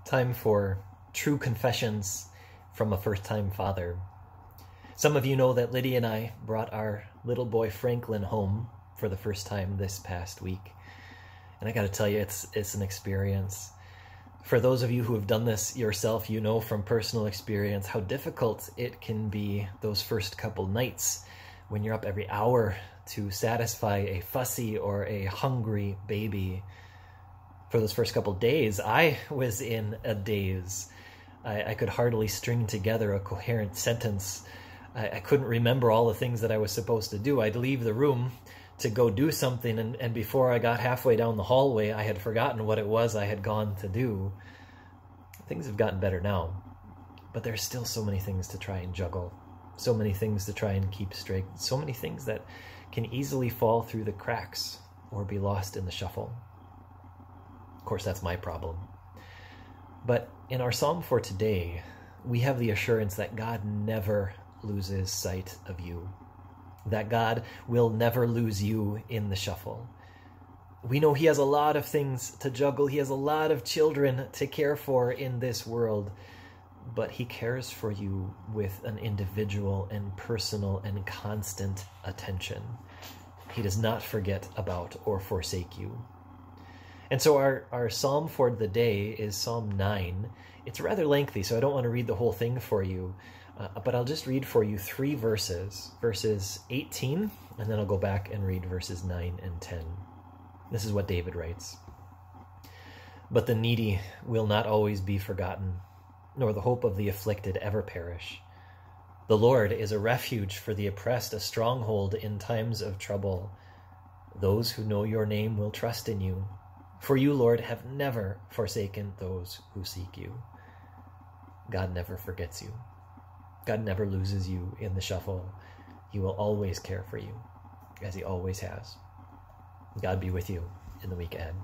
Time for true confessions from a first-time father. Some of you know that Lydia and I brought our little boy Franklin home for the first time this past week. And I got to tell you, it's an experience. For those of you who have done this yourself, you know from personal experience how difficult it can be those first couple nights when you're up every hour to satisfy a fussy or a hungry baby. For those first couple days, I was in a daze. I could hardly string together a coherent sentence. I couldn't remember all the things that I was supposed to do. I'd leave the room to go do something, and before I got halfway down the hallway, I had forgotten what it was I had gone to do. Things have gotten better now, but there's still so many things to try and juggle, so many things to try and keep straight, so many things that can easily fall through the cracks or be lost in the shuffle. Of course, that's my problem. But in our psalm for today, we have the assurance that God never loses sight of you, that God will never lose you in the shuffle. We know he has a lot of things to juggle. He has a lot of children to care for in this world, but he cares for you with an individual and personal and constant attention. He does not forget about or forsake you. And so our psalm for the day is Psalm 9. It's rather lengthy, so I don't want to read the whole thing for you, but I'll just read for you 3 verses, verses 18, and then I'll go back and read verses 9 and 10. This is what David writes. But the needy will not always be forgotten, nor the hope of the afflicted ever perish. The Lord is a refuge for the oppressed, a stronghold in times of trouble. Those who know your name will trust in you. For you, Lord, have never forsaken those who seek you. God never forgets you. God never loses you in the shuffle. He will always care for you, as he always has. God be with you in the week ahead.